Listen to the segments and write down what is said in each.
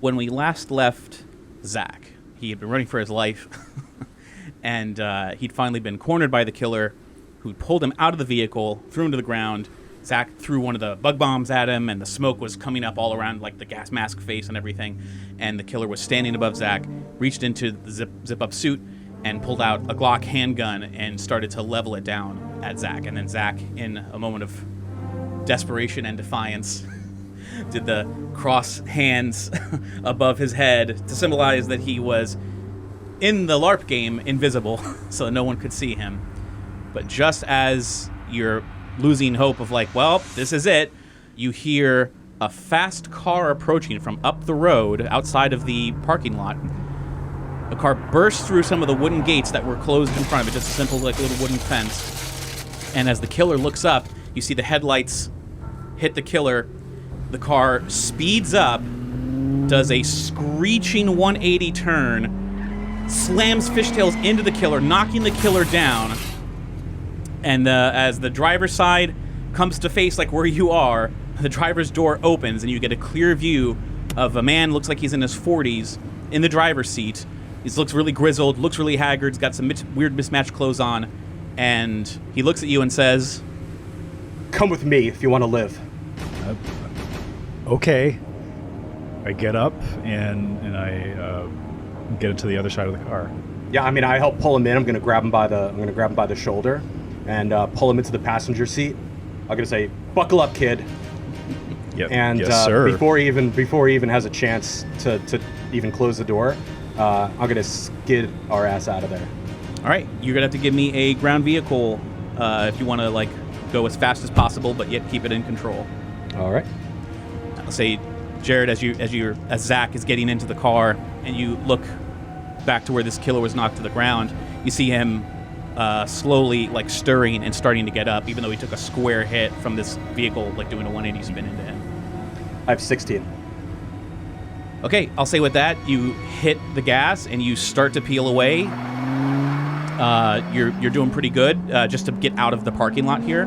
when we last left Zack, he had been running for his life, and he'd finally been cornered by the killer, who pulled him out of the vehicle, threw him to the ground. Zack threw one of the bug bombs at him, and the smoke was coming up all around, like the gas mask face and everything. And the killer was standing above Zack, reached into the zip-up suit, and pulled out a Glock handgun and started to level it down at Zack. And then Zack, in a moment of desperation and defiance, did the cross hands above his head to symbolize that he was, in the LARP game, invisible, so no one could see him. But just as you're losing hope of like, well, this is it, you hear a fast car approaching from up the road outside of the parking lot. A car bursts through some of the wooden gates that were closed in front of it, just a simple like little wooden fence. And as the killer looks up, you see the headlights hit the killer. The car speeds up, does a screeching 180 turn, slams fishtails into the killer, knocking the killer down. And as the driver's side comes to face like where you are, the driver's door opens and you get a clear view of a man, looks like he's in his 40s, in the driver's seat. He looks really grizzled, looks really haggard, he's got some weird mismatched clothes on, and he looks at you and says, "Come with me if you want to live." Okay. I get up and I get into the other side of the car. Yeah, I mean, I help pull him in. I'm gonna grab him by the shoulder and pull him into the passenger seat. I'm gonna say, "Buckle up, kid." Yep. And yes, sir. before he even has a chance to even close the door, I'm gonna skid our ass out of there. all right, you're going to have to give me a ground vehicle if you want to like go as fast as possible, but yet keep it in control. All right. I'll say, Jarrod, as Zack is getting into the car, and you look back to where this killer was knocked to the ground, you see him slowly like stirring and starting to get up, even though he took a square hit from this vehicle, like doing a 180 spin into him. I have 16. Okay, I'll say with that, you hit the gas and you start to peel away. You're doing pretty good just to get out of the parking lot here.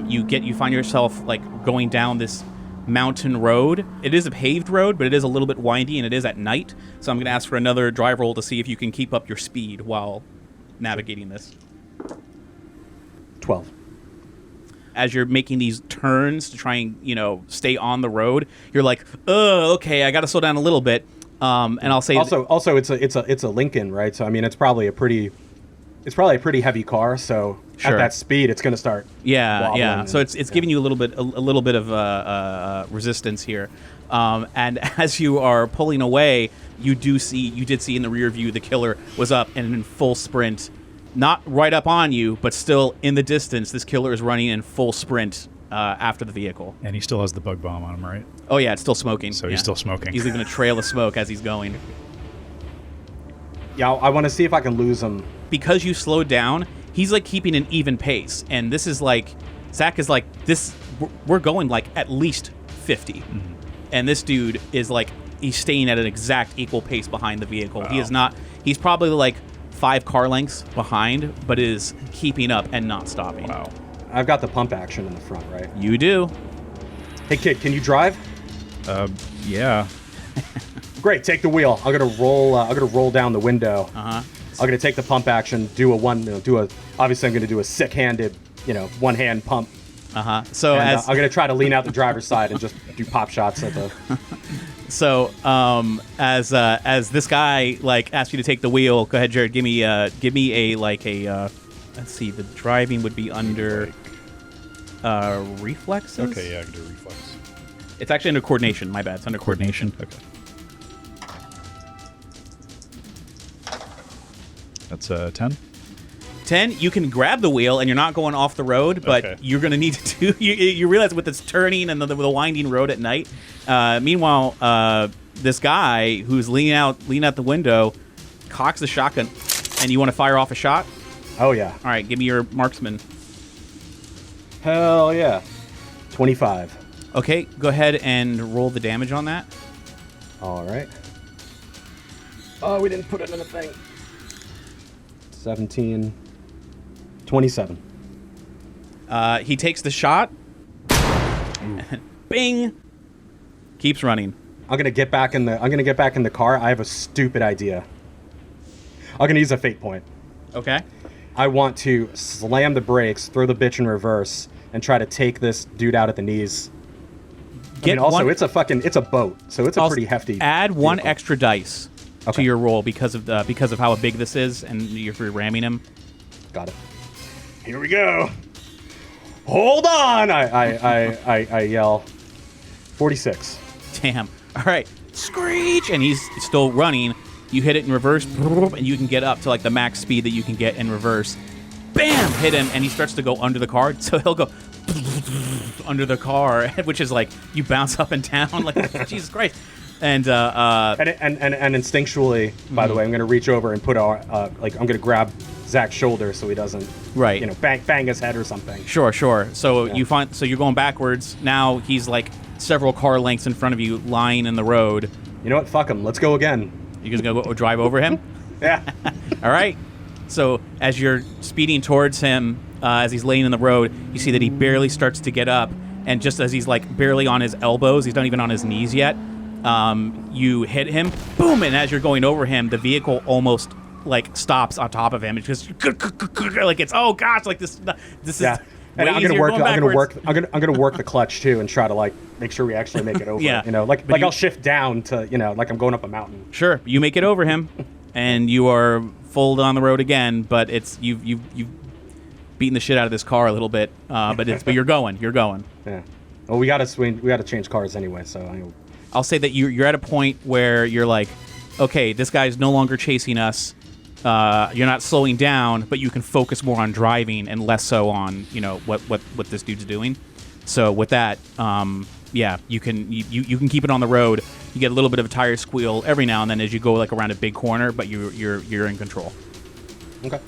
You find yourself like going down this mountain road. It is a paved road, but it is a little bit windy and it is at night. So I'm going to ask for another drive roll to see if you can keep up your speed while navigating this. 12. As you're making these turns to try and, stay on the road, you're like, oh, okay, I got to slow down a little bit. And I'll say also it's a Lincoln, right? So I mean, it's probably a pretty heavy car. So Sure. At that speed, it's going to start. Yeah. So it's giving you a little bit of resistance here. And as you are pulling away, you did see in the rear view the killer was up and in full sprint. Not right up on you, but still in the distance, this killer is running in full sprint after the vehicle. And he still has the bug bomb on him, right? Oh, yeah, it's still smoking. So he's still smoking. He's leaving a trail of smoke as he's going. Yeah, I want to see if I can lose him. Because you slowed down, he's like keeping an even pace. And this is like, Zack is like, we're going like at least 50. Mm-hmm. And this dude is like, he's staying at an exact equal pace behind the vehicle. Wow. He's probably like 5 car lengths behind, but is keeping up and not stopping. Wow. I've got the pump action in the front, right? You do. Hey, kid, can you drive? Yeah. Great, take the wheel. I'm gonna roll down the window. Uh-huh. I'm gonna take the pump action, obviously I'm gonna do a sick-handed, one hand pump. Uh-huh. So and, I'm gonna try to lean out the driver's side and just do pop shots at the. So as this guy like asks you to take the wheel, go ahead, Jarrod. Give me a let's see, the driving would be under reflexes. Okay, yeah, I can do reflex. It's actually under coordination. My bad. It's under coordination. Okay. That's 10. 10. You can grab the wheel and you're not going off the road, but you're going to need to do. You realize with this turning and the winding road at night. Meanwhile, this guy who's leaning out the window cocks the shotgun, and you want to fire off a shot. Oh yeah. All right, give me your marksman. Hell yeah. 25. Okay, go ahead and roll the damage on that. All right. Oh, we didn't put it in the thing. 17. 27. He takes the shot. Bing. Keeps running. I'm gonna get back in the car. I have a stupid idea. I'm gonna use a fate point. Okay. I want to slam the brakes, throw the bitch in reverse, and try to take this dude out at the knees. It's a boat, so it's a pretty hefty. Add one vehicle. extra dice to your roll because of how big this is, and you're ramming him. Got it. Here we go. Hold on! I yell. 46. Damn. All right. Screech! And he's still running. You hit it in reverse, and you can get up to like the max speed that you can get in reverse. Bam! Hit him, and he starts to go under the car. So he'll go under the car, which is like you bounce up and down, like Jesus Christ. And instinctually, by the way, I'm gonna reach over and put I'm gonna grab Zach's shoulder so he doesn't, bang his head or something. Sure. So you're going backwards. Now he's like several car lengths in front of you, lying in the road. You know what? Fuck him. Let's go again. You guys gonna go drive over him? Yeah. All right. So as you're speeding towards him, as he's laying in the road, you see that he barely starts to get up, and just as he's like barely on his elbows, he's not even on his knees yet. You hit him, boom, and as you're going over him, the vehicle almost like stops on top of him. It's just like it's this is. Yeah. And I'm gonna work the clutch too and try to like make sure we actually make it over. Yeah. I'll shift down to like I'm going up a mountain. Sure, you make it over him, and you are full on the road again. But it's you've beaten the shit out of this car a little bit. But you're going. Yeah. Well, we gotta change cars anyway. So I'll say that you're at a point where you're like, okay, this guy's no longer chasing us. You're not slowing down, but you can focus more on driving and less so on what this dude's doing. So with that, you can keep it on the road. You get a little bit of a tire squeal every now and then as you go like around a big corner, but you're in control. Okay.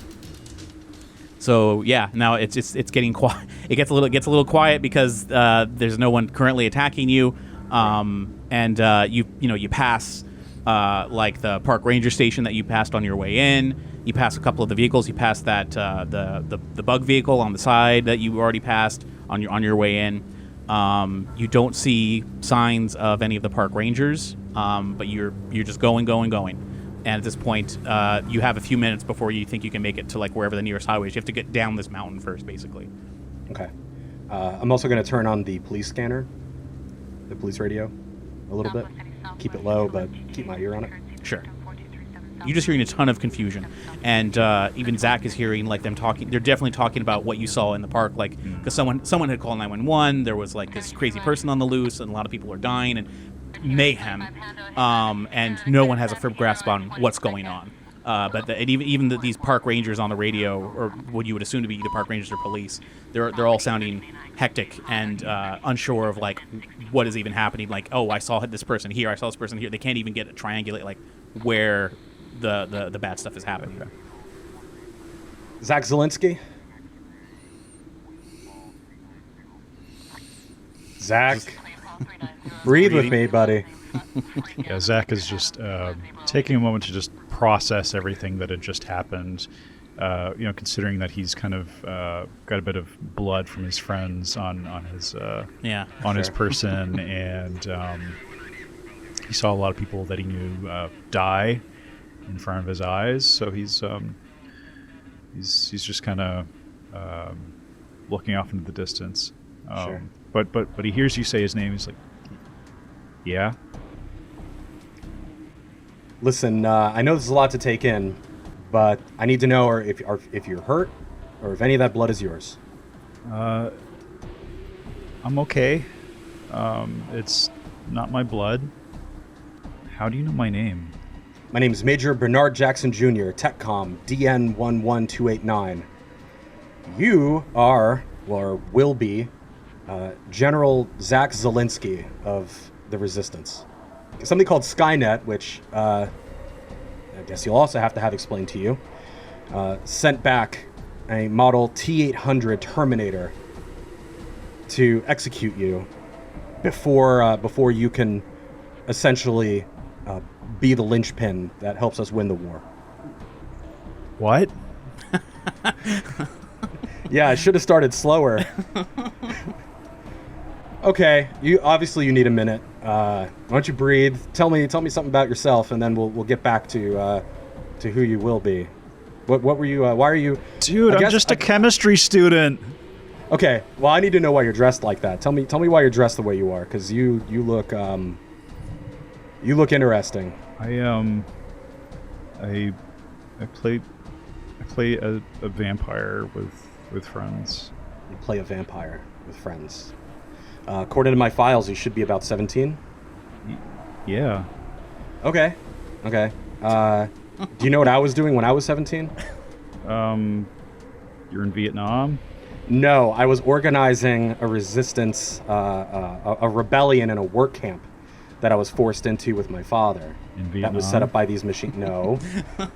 So yeah, now it's getting quiet. It gets a little quiet because there's no one currently attacking you, and you pass. Like the park ranger station that you passed on your way in. You pass a couple of the vehicles. You pass that the bug vehicle on the side that you already passed on your way in. You don't see signs of any of the park rangers, but you're just going. And at this point, you have a few minutes before you think you can make it to like wherever the nearest highway is. You have to get down this mountain first, basically. Okay. I'm also going to turn on the police scanner, the police radio, a little bit. Keep it low, but keep my ear on it. Sure. You're just hearing a ton of confusion, and even Zach is hearing like them talking. They're definitely talking about what you saw in the park, like because someone had called 911. There was like this crazy person on the loose, and a lot of people are dying and mayhem, and no one has a firm grasp on what's going on. But even these park rangers on the radio, or what you would assume to be either park rangers or police, they're all sounding hectic and unsure of like what is even happening. Like, oh, I saw this person here, I saw this person here. They can't even get a triangulate like where the bad stuff is happening. Zach Zielinski. Zach, breathe with me, buddy. Yeah, Zach is just taking a moment to just process everything that had just happened. Considering that he's kind of got a bit of blood from his friends on his person, and he saw a lot of people that he knew die in front of his eyes. So he's just kind of looking off into the distance. Sure. But he hears you say his name. He's like, yeah. Listen, I know this is a lot to take in, but I need to know if you're hurt or if any of that blood is yours. I'm okay. It's not my blood. How do you know my name? My name is Major Bernard Jackson Jr., TechCom DN11289. You are, or will be, General Zach Zielinski of the Resistance. Something called Skynet, which I guess you'll also have to have explained to you, sent back a model T-800 Terminator to execute you before you can essentially be the linchpin that helps us win the war. What? Yeah, I should have started slower. Okay, you need a minute. Why don't you breathe? Tell me something about yourself, and then we'll get back to who you will be. What were you? Why are you? Dude, I'm just a chemistry student. Okay. Well, I need to know why you're dressed like that. Tell me why you're dressed the way you are, because you look interesting. I play a vampire with friends. You play a vampire with friends. According to my files, you should be about 17. Yeah. Okay. Do you know what I was doing when I was 17? You're in Vietnam? No, I was organizing a resistance, a rebellion in a work camp that I was forced into with my father. In Vietnam? That was set up by these machines. No,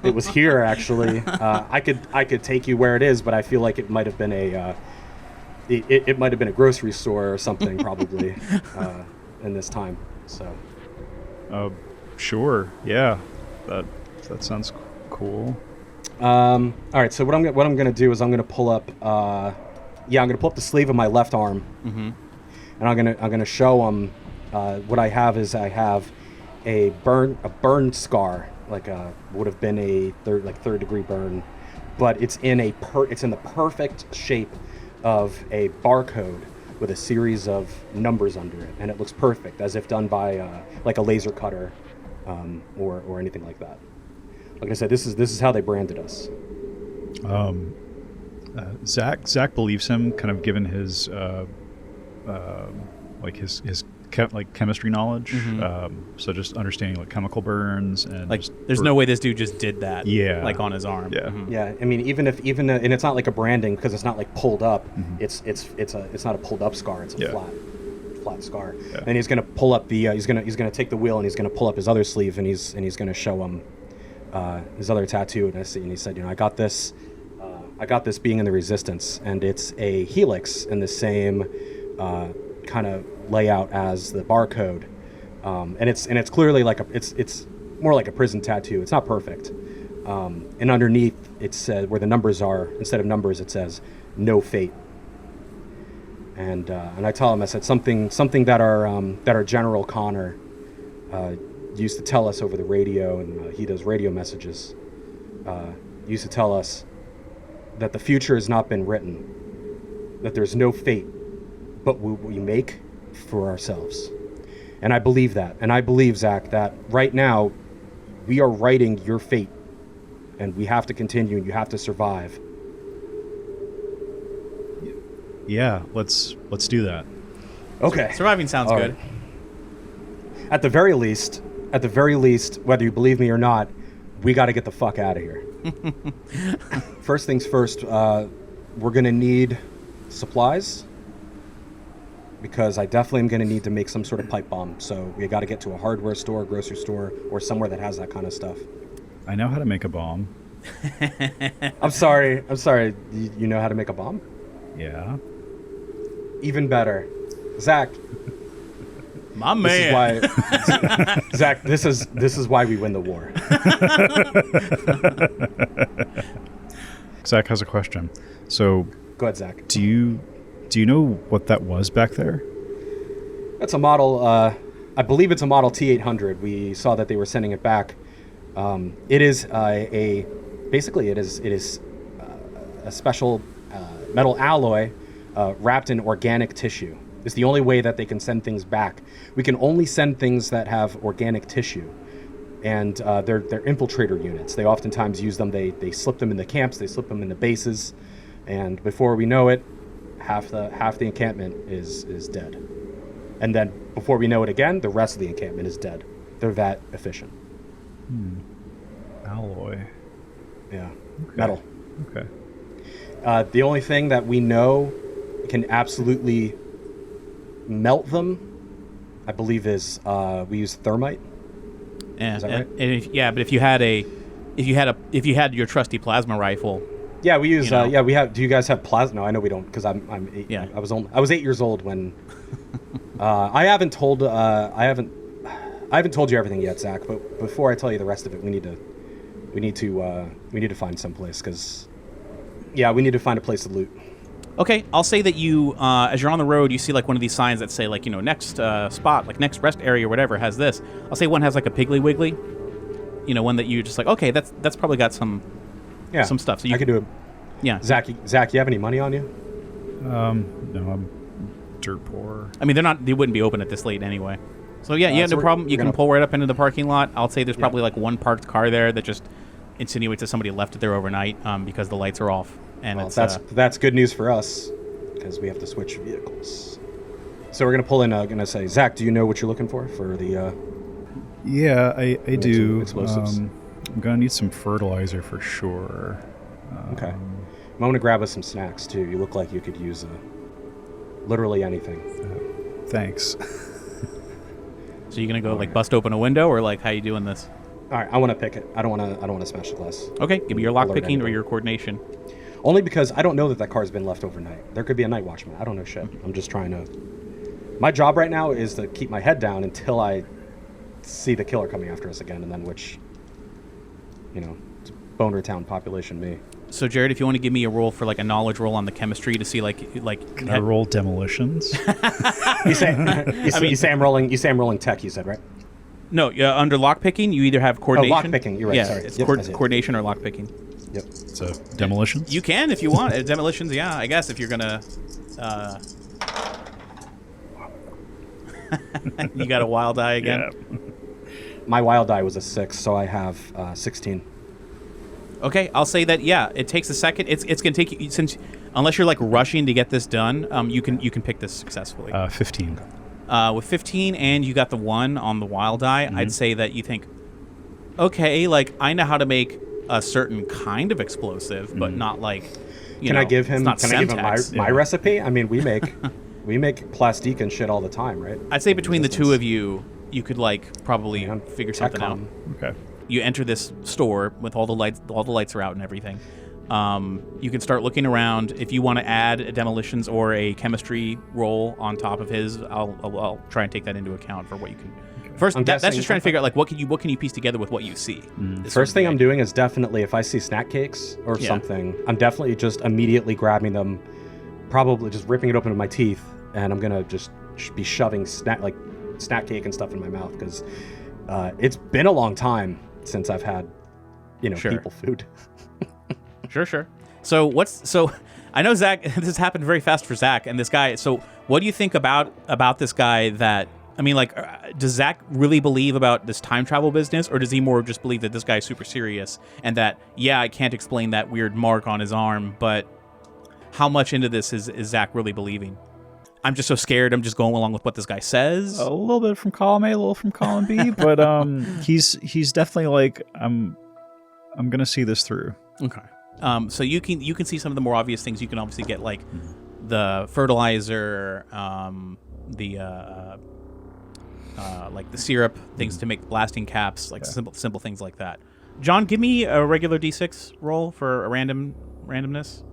it was here actually. I could take you where it is, but I feel like it might have been it might have been a grocery store or something probably in this time. So. Sure. Yeah. That sounds cool. All right. So what I'm gonna do is I'm gonna pull up. I'm gonna pull up the sleeve of my left arm, and I'm gonna show them. What I have is I have a burn scar, like would have been a third degree burn, but it's in the perfect shape of a barcode with a series of numbers under it, and it looks perfect, as if done by like a laser cutter, or anything like that. Like I said, this is how they branded us. Zach believes him, kind of given his chemistry knowledge. So just understanding like chemical burns and Like, there's no way this dude just did that. Yeah. Like on his arm. Yeah. Yeah, I mean, even and it's not like a branding because it's not like pulled up. It's not a pulled up scar. It's a flat scar. Yeah. And he's gonna pull up the he's gonna take the wheel and he's gonna pull up his other sleeve and he's gonna show him his other tattoo and he said, I got this being in the Resistance, and it's a helix in the same kind of layout as the barcode, and it's clearly like it's more like a prison tattoo. It's not perfect, and underneath it said where the numbers are, instead of numbers it says no fate. And I tell him, I said something that our General Connor used to tell us over the radio, and he does radio messages. Used to tell us that the future has not been written, that there's no fate, but we make for ourselves. And I believe that. And I believe, Zach, that right now we are writing your fate, and we have to continue, and you have to survive. Yeah, let's do that. Okay. Surviving sounds All good. right. At the very least, whether you believe me or not, we got to get the fuck out of here. First things first, we're going to need supplies, because I definitely am going to need to make some sort of pipe bomb. So we got to get to a hardware store, grocery store, or somewhere that has that kind of stuff. I know how to make a bomb. I'm sorry. You know how to make a bomb? Yeah. Even better. Zach. My This man. is why, Zach, this is why we win the war. Zach has a question. So, Go ahead, Zach. do you know what that was back there? That's a model. I believe it's a Model T800. We saw that they were sending it back. It is a special metal alloy wrapped in organic tissue. It's the only way that they can send things back. We can only send things that have organic tissue, and they're infiltrator units. They oftentimes use them. They slip them in the camps. They slip them in the bases, and before we know it, half the encampment is dead. And then before we know it again, the rest of the encampment is dead. They're that efficient. Alloy. Yeah, Okay. metal. Okay. The only thing that we know can absolutely melt them, I believe, is we use thermite. Yeah, Is that right? but if you had your trusty plasma rifle, Yeah, we use. You know. We have. Do you guys have plasma? No, I know we don't, because I'm 8. Yeah. I was 8 years old when. I haven't told you everything yet, Zach. But before I tell you the rest of it, we need to find some place, because. Yeah, we need to find a place to loot. Okay, I'll say that you, as you're on the road, you see like one of these signs that say like, next spot, like next rest area or whatever has this. I'll say one has like a Piggly Wiggly. One that you just like, okay, that's probably got some stuff. So I could do it. Yeah. Zach, you have any money on you? No, I'm dirt poor. I mean, they wouldn't be open at this late anyway. So yeah, so no problem. You can pull right up into the parking lot. I'll say there's Yeah. probably like one parked car there that just insinuates that somebody left it there overnight because the lights are off. And Well, it's, that's good news for us because we have to switch vehicles. So we're gonna pull in. Gonna say, Zach, do you know what you're looking for the? Yeah, I do. Explosives. I'm gonna need some fertilizer for sure. Okay. I'm gonna grab us some snacks too. You look like you could use literally anything. Thanks. So you're gonna go like bust open a window, or like how you doing this? All right, I want to pick it. I don't want to smash the glass. Okay, give me your lock Load picking or anything. your coordination. Only because I don't know that car's been left overnight. There could be a night watchman. I don't know shit. I'm just trying to. My job right now is to keep my head down until I see the killer coming after us again, and then it's Boner Town population me. So Jarrod, if you want to give me a roll for like a knowledge roll on the chemistry to see Can I roll demolitions? You say I'm rolling. You say I'm rolling tech. You said right. No, under lock picking, you either have coordination. lock picking, you're right, Yeah, sorry. it's Yep, I see it. coordination or lock picking. Yep. So demolitions. You can if you want. Demolitions, yeah, I guess if you're gonna. You got a wild eye again. Yeah. My wild die was a 6, so I have 16. Okay, I'll say that. Yeah, it takes a second. It's gonna take you unless you're like rushing to get this done. You can pick this successfully. 15. With 15 and you got the 1 on the wild eye, I'd say that you think, okay, like I know how to make a certain kind of explosive, but not like. Can I give him? It's not Can I give him Semtex. my recipe? I mean, we make plastique and shit all the time, right? I'd say between the two of you, you could like probably figure something out. Okay. You enter this store with all the lights. All the lights are out and everything. You can start looking around. If you want to add a demolitions or a chemistry roll on top of his, I'll try and take that into account for what you can. First, that's just trying to figure out like what can you piece together with what you see. First thing I'm doing is definitely if I see snack cakes or something, I'm definitely just immediately grabbing them, probably just ripping it open with my teeth, and I'm gonna just be shoving snack cake and stuff in my mouth because it's been a long time since I've had people food. Sure. So I know Zach. This happened very fast for Zach and this guy. So what do you think about this guy? That I mean, like, does Zach really believe about this time travel business, or does he more just believe that this guy is super serious and that I can't explain that weird mark on his arm, but how much into this is Zach really believing? I'm just so scared. I'm just going along with what this guy says. A little bit from column A, a little from column B, but he's definitely like I'm gonna see this through. Okay. So you can see some of the more obvious things. You can obviously get like the fertilizer, like the syrup, things to make blasting caps, like simple things like that. John, give me a regular D6 roll for a randomness.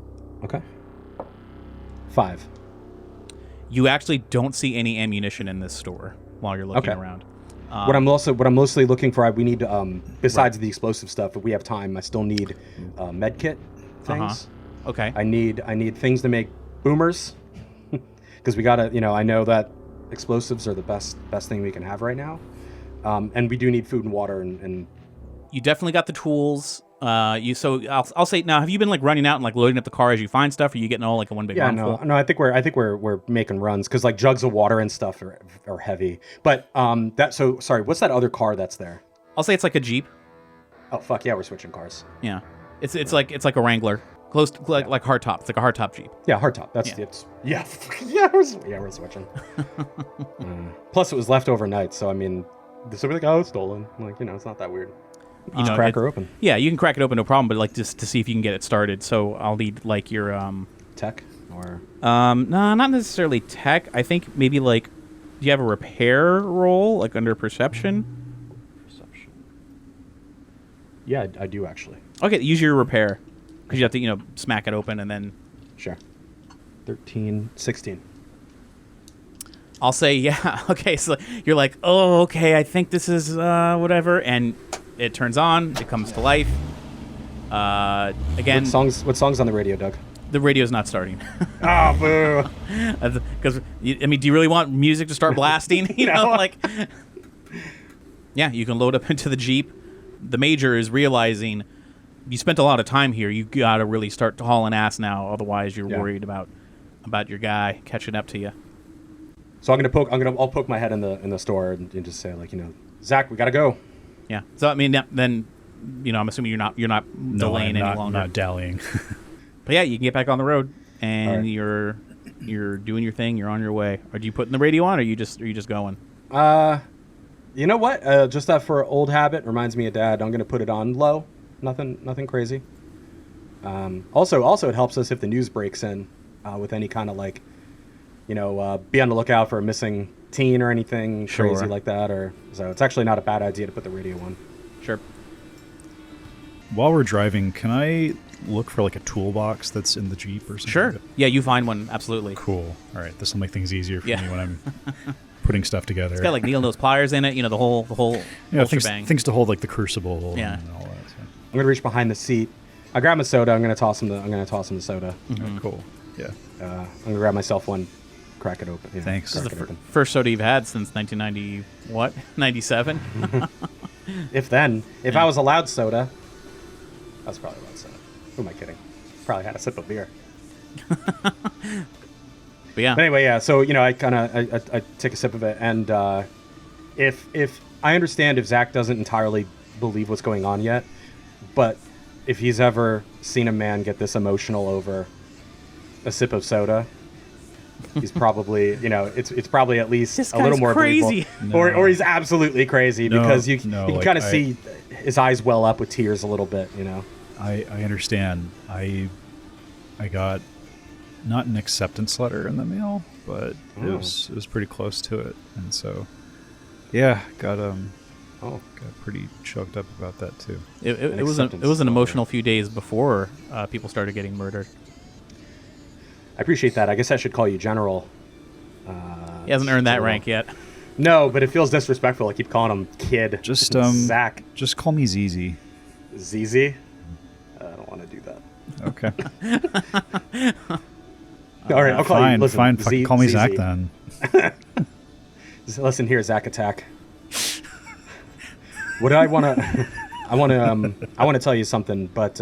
Okay. 5. You actually don't see any ammunition in this store while you're looking around. What I'm mostly looking for, we need besides the explosive stuff. If we have time, I still need med kit things. Okay. I need things to make boomers because we gotta. I know that explosives are the best thing we can have right now, and we do need food and water and. You definitely got the tools. I'll say now. Have you been like running out and like loading up the car as you find stuff? Or are you getting all like a one big armful? No. I think we're making runs because like jugs of water and stuff are heavy. But sorry. What's that other car that's there? I'll say it's like a Jeep. Oh fuck yeah, we're switching cars. Yeah, it's like a Wrangler, close to, like hardtop. It's like a hardtop Jeep. Yeah, hardtop. We're switching. Plus, it was left overnight, so I mean, this will be like, oh, it's stolen. Like it's not that weird. Just crack her open. Yeah, you can crack it open, no problem. But like just to see if you can get it started. So I'll need like your tech or no, not necessarily tech. I think maybe like, do you have a repair roll like under perception? Perception. Yeah, I do actually. Okay, use your repair because you have to smack it open and then. Sure. 13, 16. I'll say yeah. Okay, so you're like, oh, okay. I think this is whatever, and it turns on. It comes to life. Again, What songs on the radio, Doug? The radio's not starting. Oh, boo. Because, I mean, do you really want music to start blasting? You know, like... Yeah, you can load up into the Jeep. The Major is realizing you spent a lot of time here. You got to really start hauling ass now. Otherwise, you're worried about your guy catching up to you. So I'll poke my head in the store and just say, like, you know, Zach, we got to go. Yeah. So, I mean, then, you know, I'm assuming you're not delaying any longer. Not dallying. But yeah, you can get back on the road, and right. you're doing your thing. You're on your way. Are you putting the radio on, or are you just going? You know what? Just that for old habit reminds me of Dad. I'm gonna put it on low. Nothing crazy. Also, it helps us if the news breaks in with any kind of, like, you know, be on the lookout for a missing teen or anything crazy like that. So it's actually not a bad idea to put the radio on. Sure. While we're driving, can I look for like a toolbox that's in the Jeep or something? Sure. Yeah, you find one. Absolutely. Cool. All right. This will make things easier for me when I'm putting stuff together. It's got like needle nose pliers in it. You know, the whole things to hold like the crucible. Yeah. And all that. So. I'm gonna reach behind the seat. I grab my soda. I'm gonna toss him the soda. Mm-hmm. Cool. Yeah. I'm gonna grab myself one. Crack it open. Thanks. This is the first soda you've had since 1990. What? 97. If I was allowed soda, I was probably allowed soda. Who am I kidding? Probably had a sip of beer. But yeah. But anyway, yeah. So, you know, I take a sip of it, and if I understand if Zach doesn't entirely believe what's going on yet, but if he's ever seen a man get this emotional over a sip of soda, he's probably, you know, it's probably at least this a little guy's more crazy. Or he's absolutely crazy, because you can like, kind of see his eyes well up with tears a little bit, you know. I understand. I got not an acceptance letter in the mail, but it was pretty close to it, and so yeah, got pretty choked up about that too. It was an emotional few days before people started getting murdered. I appreciate that. I guess I should call you General. He hasn't earned that rank yet. No, but it feels disrespectful. I keep calling him Kid. Just Zach. Just call me ZZ. ZZ? I don't want to do that. Okay. All right, I'll call you. Listen, Fine. Call me ZZ. Zach then. Listen here, Zach Attack. What do I want to? I want to tell you something, but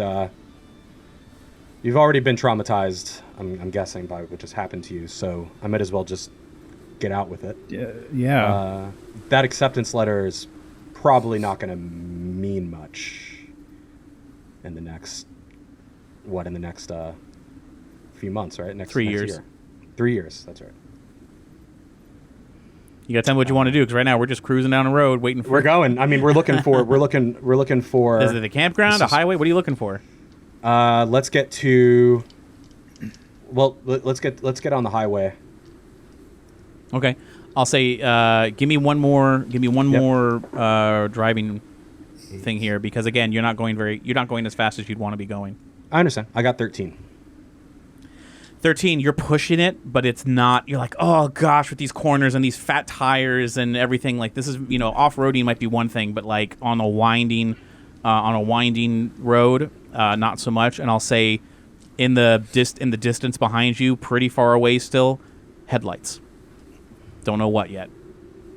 you've already been traumatized. I'm guessing by what just happened to you, so I might as well just get out with it. Yeah. That acceptance letter is probably not going to mean much in the next few months, right? Next 3 years. Year. 3 years. That's right. You got to tell me what you want to do, because right now we're just cruising down the road waiting for. We're going. I mean, we're looking for. Is it a campground, a highway? What are you looking for? Let's get to. Well, let's get on the highway. Okay, I'll say, give me one more driving thing here, because again, you're not going as fast as you'd want to be going. I understand. I got 13. 13, you're pushing it, but it's not. You're like, oh gosh, with these corners and these fat tires and everything. Like, this is, you know, off-roading might be one thing, but like on a winding road, not so much. And I'll say, in the distance behind you, pretty far away still, headlights. Don't know what yet,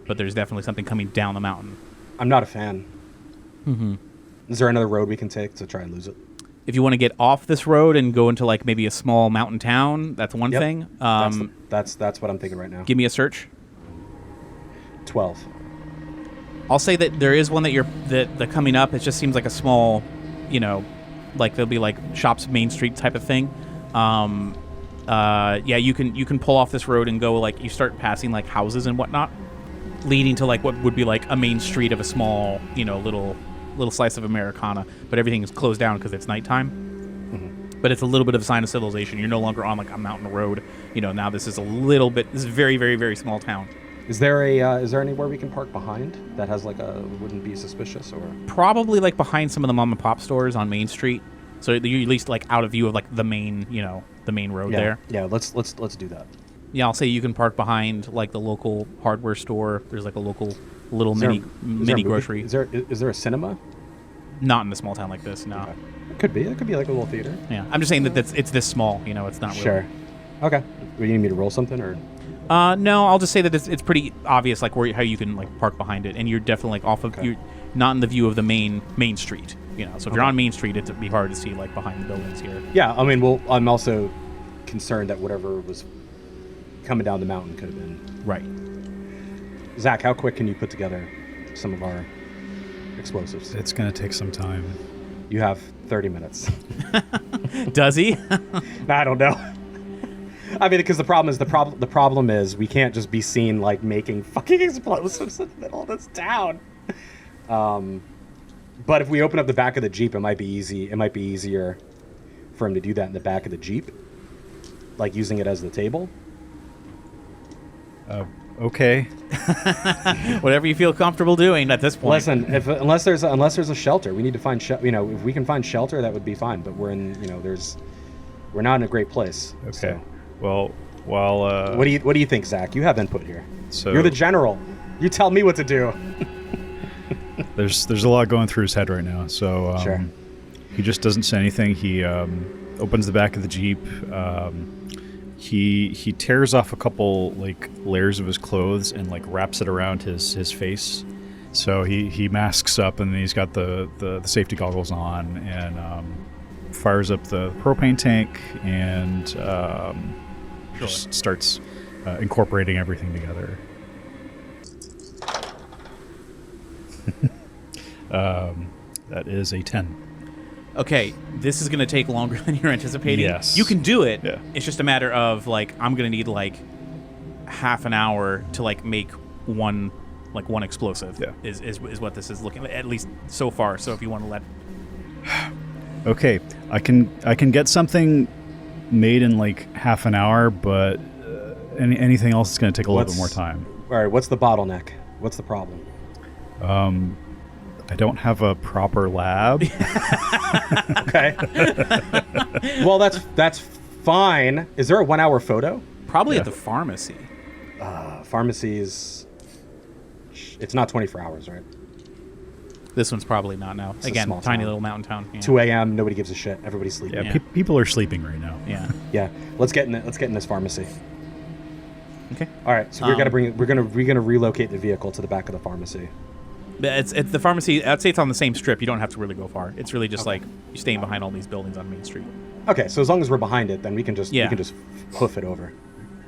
but there's definitely something coming down the mountain. I'm not a fan. Mm-hmm. Is there another road we can take to try and lose it? If you want to get off this road and go into like maybe a small mountain town, that's one thing. That's what I'm thinking right now. Give me a search. 12. I'll say that there is one that coming up. It just seems like a small, you know, like there'll be like shops, Main Street type of thing. Yeah, you can pull off this road and go, like, you start passing like houses and whatnot, leading to like what would be like a main street of a small, you know, little slice of Americana, but everything is closed down because it's nighttime. Mm-hmm. But it's a little bit of a sign of civilization. You're no longer on like a mountain road. You know, now this is very, very, very small town. Is there anywhere we can park behind that has like wouldn't be suspicious, or? Probably like behind some of the mom and pop stores on Main Street. So you're at least like out of view of like the main road there. Yeah, let's do that. Yeah, I'll say you can park behind like the local hardware store. There's like a local little mini grocery. Is there a cinema? Not in a small town like this, no. Could be. It could be like a little theater. Yeah, I'm just saying that it's this small. You know, it's not really. Sure. Okay. Do you need me to roll something or? No, I'll just say that it's pretty obvious, like how you can like park behind it, and you're definitely like off of you're not in the view of the main street. You know, so if you're on Main Street, it'd be hard to see like behind the buildings here. Yeah, I mean, I'm also concerned that whatever was coming down the mountain could have been. Right. Zach, how quick can you put together some of our explosives? It's going to take some time. You have 30 minutes. Does he? I don't know. I mean, because the problem is we can't just be seen like making fucking explosives in the middle of this town. But if we open up the back of the Jeep, it might be easy. It might be easier for him to do that in the back of the Jeep, like using it as the table. Okay. Whatever you feel comfortable doing at this point. Listen, unless there's a shelter, we need to find if we can find shelter, that would be fine. But we're not in a great place. Okay. So. Well, while what do you think, Zach? You have input here. So you're the general. You tell me what to do. there's a lot going through his head right now. So sure. He just doesn't say anything. He opens the back of the Jeep. He tears off a couple like layers of his clothes and like wraps it around his face. So he masks up and he's got the safety goggles on and fires up the propane tank and just starts incorporating everything together. That is a 10. Okay, this is going to take longer than you're anticipating. Yes. You can do it. Yeah. It's just a matter of, like, I'm going to need, like, half an hour to, like, make one explosive. Yeah. Is what this is looking, at least so far. So if you want to let... Okay, I can get something made in, like, half an hour, but anything else is going to take a little bit more time. All right, what's the bottleneck? What's the problem? I don't have a proper lab. Okay. Well, that's fine. Is there a 1 hour photo? Probably at the pharmacy. Pharmacy is... It's not 24 hours, right? This one's probably not now. It's a Again, small tiny town. little mountain town. Yeah. 2 a.m. Nobody gives a shit. Everybody's sleeping. Yeah, Yeah. people are sleeping right now. Yeah. Yeah. Let's get in this pharmacy. Okay. All right. So we're gonna relocate the vehicle to the back of the pharmacy. It's the pharmacy. I'd say it's on the same strip. You don't have to really go far. It's really just like you're staying behind all these buildings on Main Street. Okay. So as long as we're behind it, then we can just hoof it over.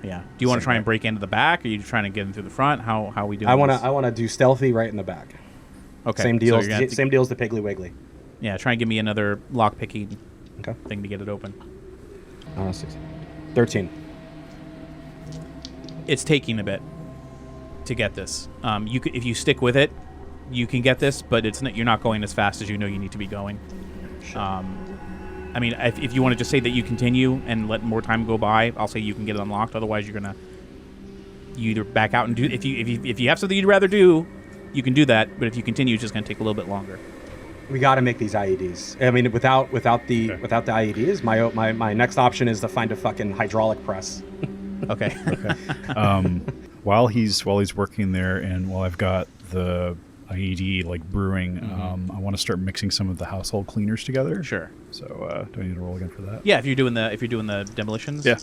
Yeah. Do you want to try and break into the back? Or are you trying to get in through the front? How are we doing? I this? want to do stealthy right in the back. Okay. Same So deals. you're gonna have to- Same deals to Piggly Wiggly. Yeah. Try and give me another lock picking Okay. thing to get it open. 13. It's taking a bit to get this. You could, if you stick with it, you can get this, but it's not, you're not going as fast as you know you need to be going. Sure. I mean, if you want to just say that you continue and let more time go by, I'll say you can get it unlocked. Otherwise, you either back out and do. If you have something you'd rather do, you can do that. But if you continue, it's just going to take a little bit longer. We got to make these IEDs. I mean, without the IEDs, my next option is to find a fucking hydraulic press. Okay. While he's working there, and while I've got the IED like brewing, I want to start mixing some of the household cleaners together. Sure. So do I need to roll again for that? Yeah, if you're doing the demolitions. Yeah.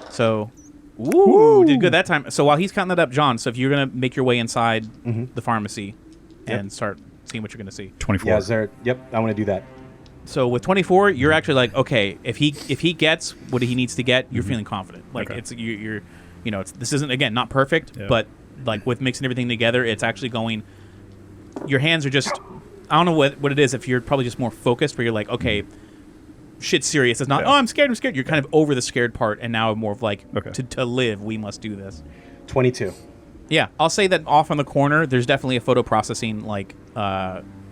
So, ooh, did good that time. So while he's counting that up, John. So if you're gonna make your way inside the pharmacy and start seeing what you're gonna see. 24. Yeah, yep, I want to do that. So with 24, you're actually like, okay, if he gets what he needs to get, you're feeling confident. Like Okay. it's you're this isn't, again, not perfect, but like with mixing everything together, it's actually going. Your hands are just, I don't know what it is. If you're probably just more focused, where you're like, okay, shit's serious. It's not, oh, I'm scared. You're kind of over the scared part, and now more of like, to live, we must do this. 22. Yeah, I'll say that off on the corner, there's definitely a photo processing like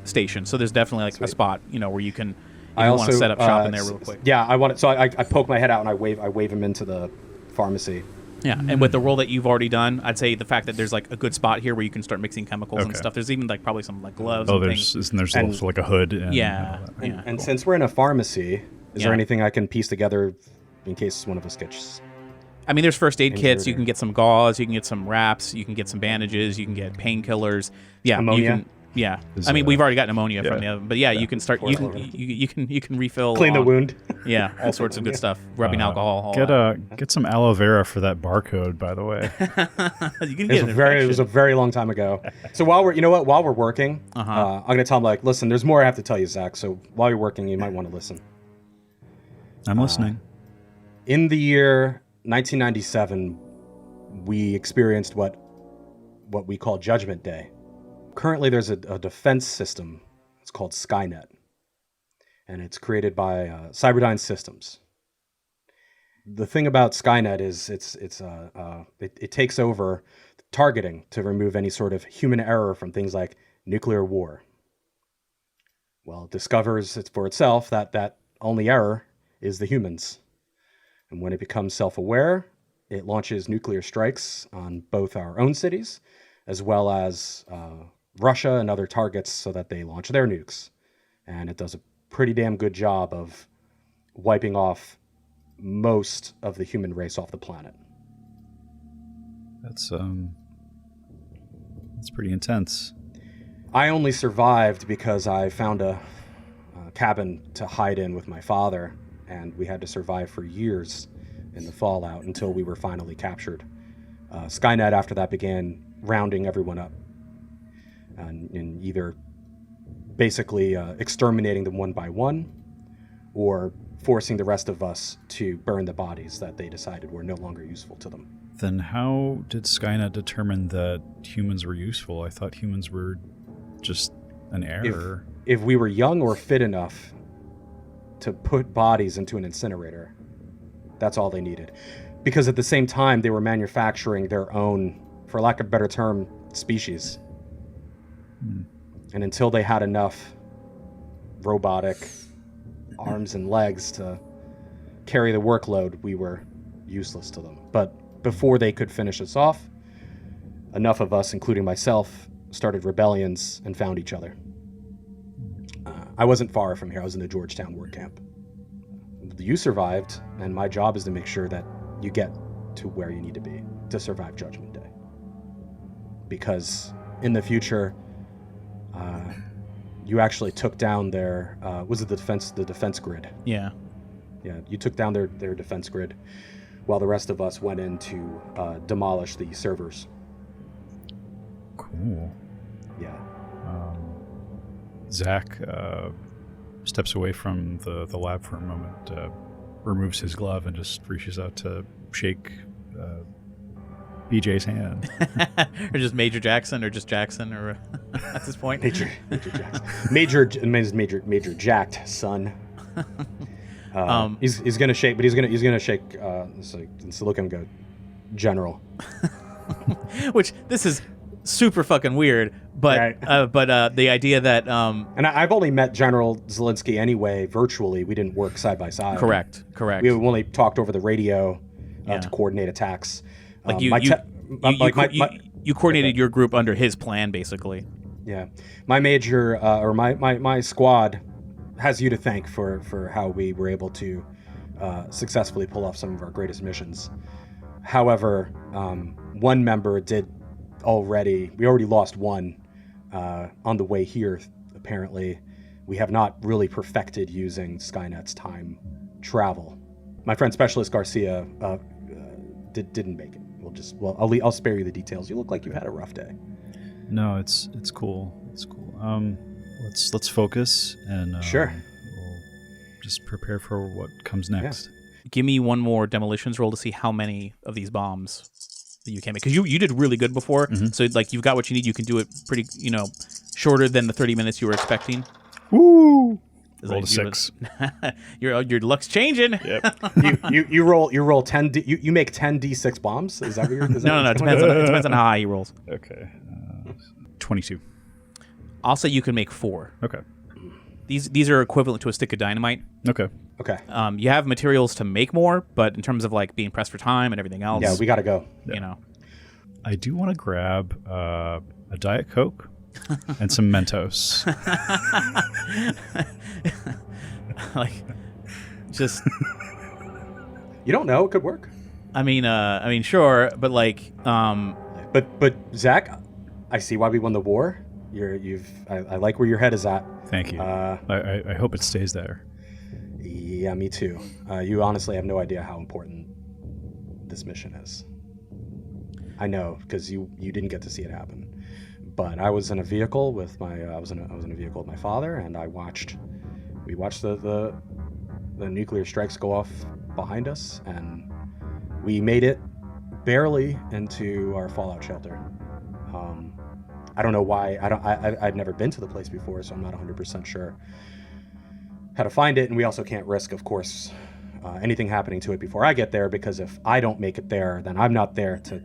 station. So there's definitely like a spot, where you can. If you want to set up shop in there real quick. Yeah, I want it. So I poke my head out and I wave him into the pharmacy. Yeah, and with the roll that you've already done, I'd say the fact that there's like a good spot here where you can start mixing chemicals and stuff. There's even like probably some like gloves. Oh, and there's things. also like a hood. And, Yeah. And since we're in a pharmacy, is there anything I can piece together in case one of us gets? I mean, there's first aid kits. You or- can get some gauze. You can get some wraps. You can get some bandages. You can get painkillers. Yeah, Ammonia? Yeah, Is, I mean we've already got pneumonia from the yeah. other, but yeah, you can start. Pour You it all can you can refill. Clean the on- wound. Yeah, all sorts of good stuff. Rubbing alcohol. All Get some aloe vera for that barcode, by the way. you can It get was, an it was a infection. very long time ago. So while we're working, I'm gonna tell him like, listen, there's more I have to tell you, Zach. So while you're working, you might want to listen. I'm listening. In the year 1997, we experienced what we call Judgment Day. Currently, there's a defense system. It's called Skynet, and it's created by Cyberdyne Systems. The thing about Skynet is it takes over targeting to remove any sort of human error from things like nuclear war. Well, it discovers for itself that only error is the humans. And when it becomes self-aware, it launches nuclear strikes on both our own cities, as well as Russia and other targets so that they launch their nukes. And it does a pretty damn good job of wiping off most of the human race off the planet. That's pretty intense. I only survived because I found a cabin to hide in with my father, and we had to survive for years in the fallout until we were finally captured. Skynet after that began rounding everyone up and either basically exterminating them one by one or forcing the rest of us to burn the bodies that they decided were no longer useful to them. Then how did Skynet determine that humans were useful? I thought humans were just an error. If we were young or fit enough to put bodies into an incinerator, that's all they needed. Because at the same time, they were manufacturing their own, for lack of a better term, species. And until they had enough robotic arms and legs to carry the workload, we were useless to them. But before they could finish us off, enough of us, including myself, started rebellions and found each other. I wasn't far from here. I was in the Georgetown work camp. You survived, and my job is to make sure that you get to where you need to be to survive Judgment Day. Because in the future, you actually took down their was it the defense grid? Yeah. Yeah, you took down their defense grid, while the rest of us went in to demolish the servers. Cool. Yeah. Zach steps away from the lab for a moment, removes his glove, and just reaches out to shake BJ's hand. Or just Major Jackson, or just Jackson, or at this point. Major Jackson. Major Jacked son. He's gonna shake, but he's gonna shake. So look at him go, General. Which this is super fucking weird, but Right. The idea that And I've only met General Zelensky anyway virtually. We didn't work side by side. correct. We only talked over the radio Yeah. to coordinate attacks. Like you coordinated your group under his plan, basically. Yeah, my major or my squad has you to thank for how we were able to successfully pull off some of our greatest missions. However, one member we already lost one on the way here. Apparently, we have not really perfected using Skynet's time travel. My friend Specialist Garcia didn't make it. I'll spare you the details. You look like you had a rough day. No, it's cool. It's cool. Let's focus and Sure. We'll just prepare for what comes next. Give me one more demolitions roll to see how many of these bombs that you can make, because you did really good before. So like you've got what you need. You can do it pretty shorter than the 30 minutes you were expecting. Woo! It's Roll like a 6. your luck's changing. Yep. you roll 10. You make 10 d6 bombs. Is that what you're? No. It depends on how high he rolls. Okay. 22. I'll say you can make 4. Okay. These are equivalent to a stick of dynamite. Okay. Okay. You have materials to make more, but in terms of like being pressed for time and everything else, Yeah, we gotta go. I do want to grab a Diet Coke and some Mentos. like just. You don't know. It could work. I mean, sure, but like, But Zach, I see why we won the war. I like where your head is at. Thank you. I hope it stays there. Yeah, me too. You honestly have no idea how important this mission is. I know, because you didn't get to see it happen. But I was in a vehicle with my I was in a vehicle with my father, and we watched the nuclear strikes go off behind us, and we made it barely into our fallout shelter. I don't know why. I'd never been to the place before, so I'm not 100% sure how to find it. And we also can't risk, of course, anything happening to it before I get there, because if I don't make it there, then I'm not there to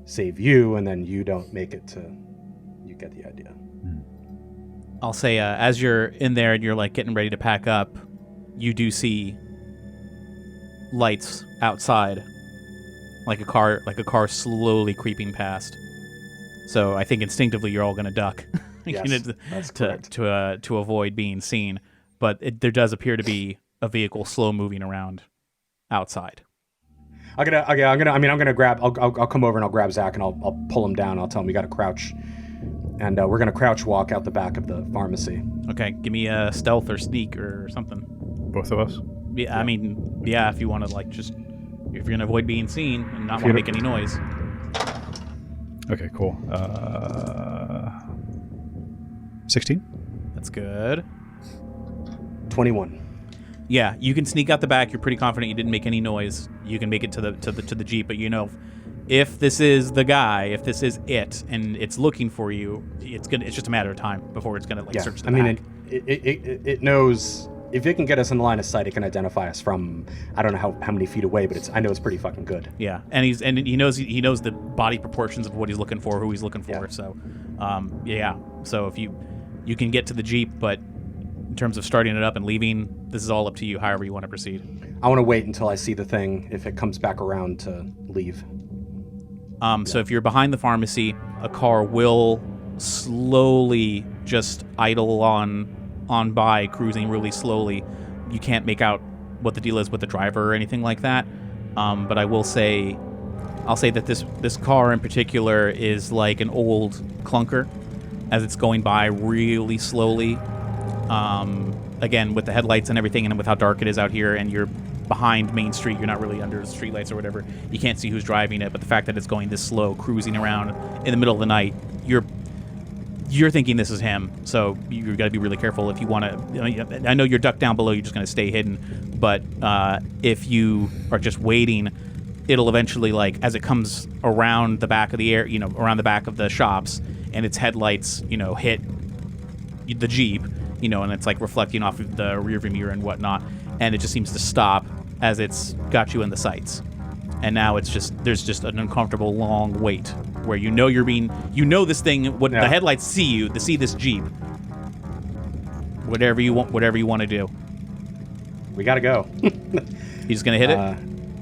save you, and then you don't make it to... You get the idea. I'll say, as you're in there and you're like getting ready to pack up, you do see lights outside, like a car slowly creeping past. So I think instinctively you're all going to duck, Yes, that's correct. to avoid being seen. But there does appear to be a vehicle slow moving around outside. I'm gonna grab. I'll come over and I'll grab Zach and I'll pull him down. I'll tell him we got to crouch, and we're gonna crouch walk out the back of the pharmacy. Okay, give me a stealth or sneak or something. Both of us? Yeah, I mean, yeah, if you want to if you're gonna avoid being seen and not want to make any noise. Okay, cool. 16? That's good. 21. Yeah, you can sneak out the back. You're pretty confident you didn't make any noise. You can make it to the Jeep, but if this is the guy, if this is it, and it's looking for you, it's just a matter of time before it's gonna search the back. I mean, it knows if it can get us in the line of sight, it can identify us from I don't know how many feet away, but I know it's pretty fucking good. Yeah, and he knows the body proportions of what he's looking for, who he's looking for. Yeah. So, So if you can get to the Jeep, but in terms of starting it up and leaving, this is all up to you. However you want to proceed. I want to wait until I see the thing if it comes back around to leave. So if you're behind the pharmacy, a car will slowly just idle on by, cruising really slowly. You can't make out what the deal is with the driver or anything like that. But I'll say that this car in particular is like an old clunker, as it's going by really slowly. Again, with the headlights and everything, and with how dark it is out here, and you're behind Main Street, you're not really under the streetlights or whatever. You can't see who's driving it, but the fact that it's going this slow, cruising around in the middle of the night, you're thinking this is him. So you've got to be really careful if you want to. I know you're ducked down below, you're just going to stay hidden, but if you are just waiting, it'll eventually, as it comes around the back of the around the back of the shops, and its headlights, hit the Jeep, and it's reflecting off of the rearview mirror and whatnot, and it just seems to stop as it's got you in the sights. And now there's just an uncomfortable long wait where this thing, the headlights see this Jeep. Whatever you want to do. We gotta go. You just gonna hit it?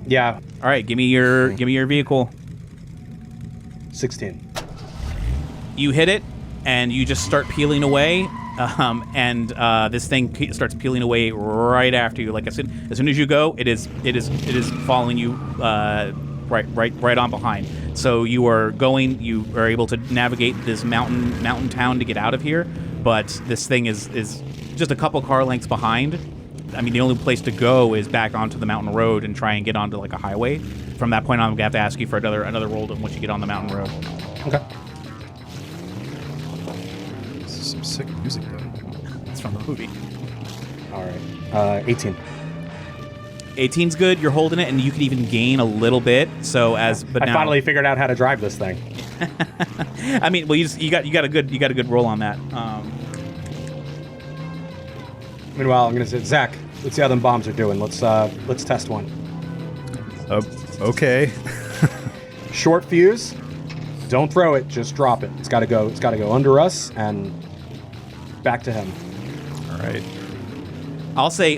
Yeah. All right, give me your vehicle. 16. You hit it, and you just start peeling away. And this thing starts peeling away right after you. Like I said, as soon as you go, it is following you right on behind. So you are able to navigate this mountain town to get out of here. But this thing is just a couple car lengths behind. I mean, the only place to go is back onto the mountain road and try and get onto a highway. From that point on, I'm gonna have to ask you for another roll once you get on the mountain road. Okay. Some sick music though. It's from the movie. All right. 18. 18's good. You're holding it, and you can even gain a little bit. I finally figured out how to drive this thing. I mean, well, you got a good roll on that. Meanwhile, I'm gonna say, Zach, let's see how them bombs are doing. Let's test one. Okay. Short fuse. Don't throw it. Just drop it. It's gotta go under us and back to him. All right. I'll say.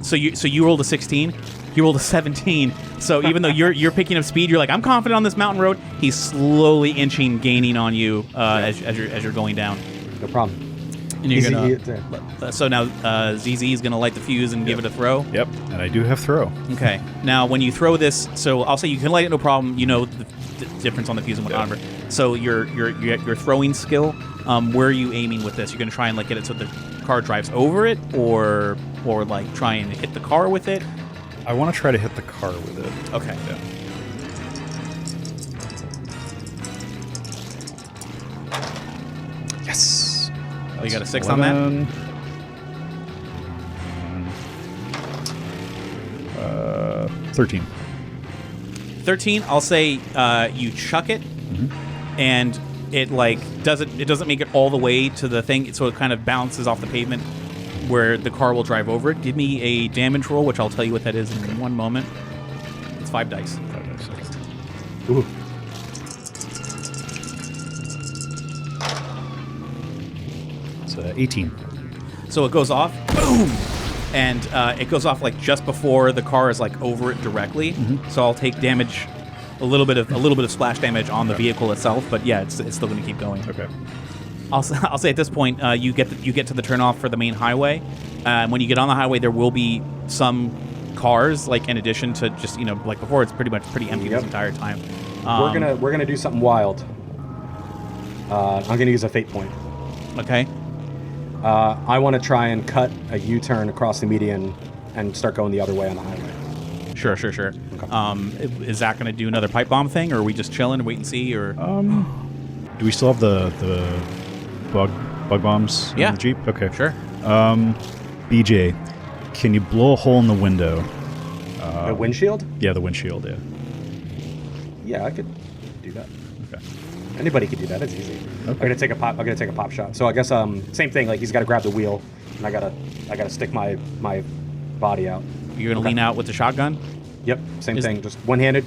So you rolled a 16. He rolled a 17. So even though you're picking up speed, you're like, I'm confident on this mountain road. He's slowly gaining on you as you're going down. No problem. And you're Easy, gonna. So now ZZ is gonna light the fuse and give it a throw. Yep, and I do have throw. Okay. Now when you throw this, so I'll say you can light it, no problem. You know the difference on the fuse and whatnot. So your throwing skill, where are you aiming with this? You're gonna try and like get it so the car drives over it, or like try and hit the car with it. I want to try to hit the car with it. Okay. Yeah. Yes. Oh, you got a 6 11. on that? 13. 13. I'll say you chuck it, and it like doesn't make it all the way to the thing, so it kind of bounces off the pavement where the car will drive over it. Give me a damage roll, which I'll tell you what that is in one moment. It's 5 dice. 5 dice. Ooh. It's 18. So it goes off, boom, and it goes off like just before the car is like over it directly. So I'll take damage, a little bit of splash damage on the vehicle itself. But yeah, it's still going to keep going. Okay. I'll say at this point, you get to the turnoff for the main highway. When you get on the highway, there will be some cars, like in addition to just like before, it's pretty empty this entire time. We're gonna do something wild. I'm gonna use a fate point. Okay. I want to try and cut a U-turn across the median and start going the other way on the highway. Sure. Okay. Is Zach going to do another pipe bomb thing, or are we just chilling and wait and see? Or Do we still have the bug bombs in Yeah. the Jeep? Okay. Sure. BJ, can you blow a hole in the window? The windshield? Yeah, the windshield, yeah. Yeah, I could do that. Okay. Anybody could do that. It's easy. Okay. I'm gonna take a pop shot. So I guess same thing. Like he's got to grab the wheel, and I gotta stick my body out. You're going to lean out with the shotgun? Yep, same thing. Just one-handed,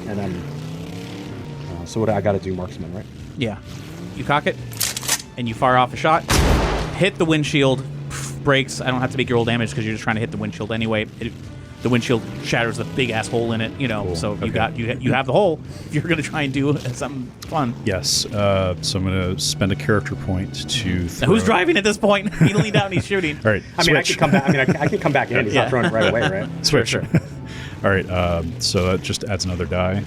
and then. So what I got to do, marksman, right? Yeah. You cock it, and you fire off a shot. Hit the windshield, breaks. I don't have to make your roll damage because you're just trying to hit the windshield anyway. The windshield shatters a big ass hole in it, Cool. So Okay. you have the hole. If you're going to try and do something fun. Yes. So I'm going to spend a character point to Now, throw. who's driving at this point? He leaned out and he's shooting. All right. I mean, I switch. could come back. I could come back in. He's Yeah. not throwing it right away, right? Switch. Sure. All right. So that just adds another die.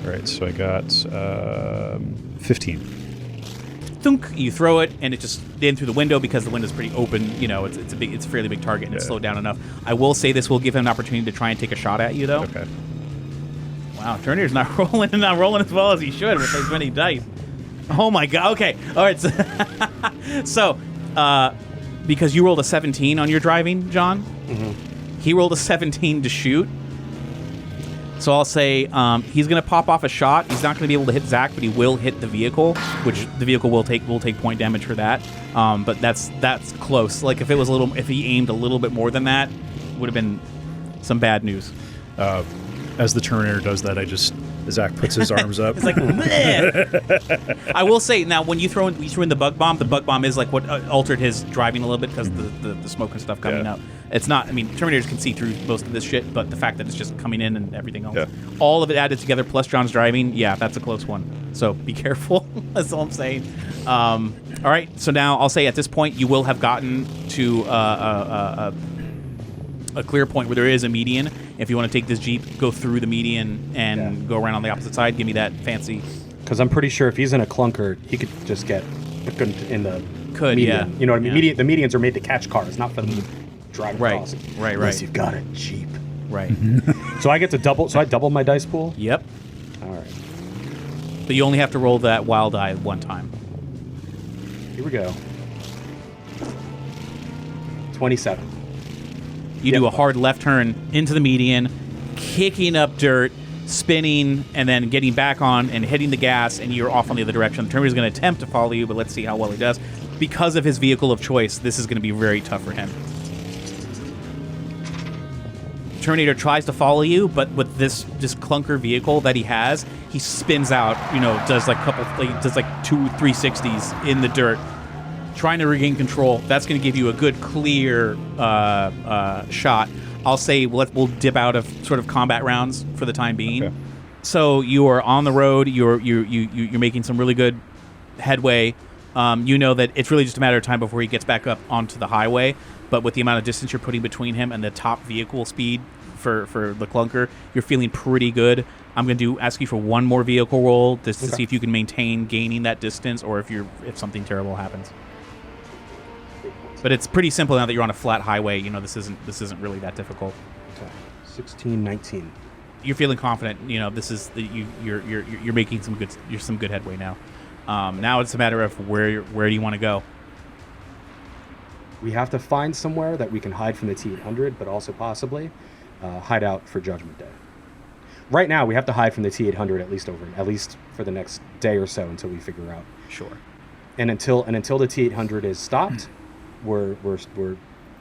All right. So I got 15. Thunk, you throw it, and it just in through the window because the window's pretty open. It's a fairly big target, and it's Yeah. slowed down enough. I will say this will give him an opportunity to try and take a shot at you, though. Okay. Wow, Terminator's not rolling as well as he should with as many dice. Oh my god. Okay. All right. So, because you rolled a 17 on your driving, John, he rolled a 17 to shoot. So I'll say he's going to pop off a shot. He's not going to be able to hit Zach, but he will hit the vehicle, which the vehicle will take point damage for that. But that's close. Like if he aimed a little bit more than that, would have been some bad news. As the Terminator does that, Zach puts his arms up. It's like, bleh. I will say now, when you threw in the bug bomb is like what altered his driving a little bit because the smoke and stuff coming out. It's not. I mean, Terminators can see through most of this shit, but the fact that it's just coming in and everything else, all of it added together, plus John's driving, that's a close one. So be careful. That's all I'm saying. All right. So now I'll say at this point you will have gotten to a clear point where there is a median. If you want to take this Jeep, go through the median and go around on the opposite side. Give me that fancy. Because I'm pretty sure if he's in a clunker, he could just get in the median. Yeah. You know what I mean? Yeah. The medians are made to catch cars, not for them to drive across. Right. Unless you've got a Jeep. Right. So I get to double. So I double my dice pool. Yep. All right. But you only have to roll that wild die one time. Here we go. 27. You do a hard left turn into the median, kicking up dirt, spinning, and then getting back on and hitting the gas, and you're off on the other direction. The Terminator is going to attempt to follow you, but let's see how well he does. Because of his vehicle of choice, this is going to be very tough for him. Terminator tries to follow you, but with this clunker vehicle that he has, he spins out. Does like 2 360s in the dirt, trying to regain control. That's going to give you a good clear shot. I'll say we'll dip out of sort of combat rounds for the time being. Okay. So you are on the road. You're making some really good headway. You know that it's really just a matter of time before he gets back up onto the highway. But with the amount of distance you're putting between him and the top vehicle speed for the clunker, you're feeling pretty good. I'm going to ask you for one more vehicle roll just to see if you can maintain gaining that distance, or if something terrible happens. But it's pretty simple now that you're on a flat highway. You know, this isn't really that difficult. Okay. 16, 19. You're feeling confident. You know, this is you're making some good headway now. Now it's a matter of where do you want to go? We have to find somewhere that we can hide from the T-800, but also possibly hide out for Judgment Day. Right now, we have to hide from the T-800 at least for the next day or so until we figure out. Sure. And until the T-800 is stopped, we're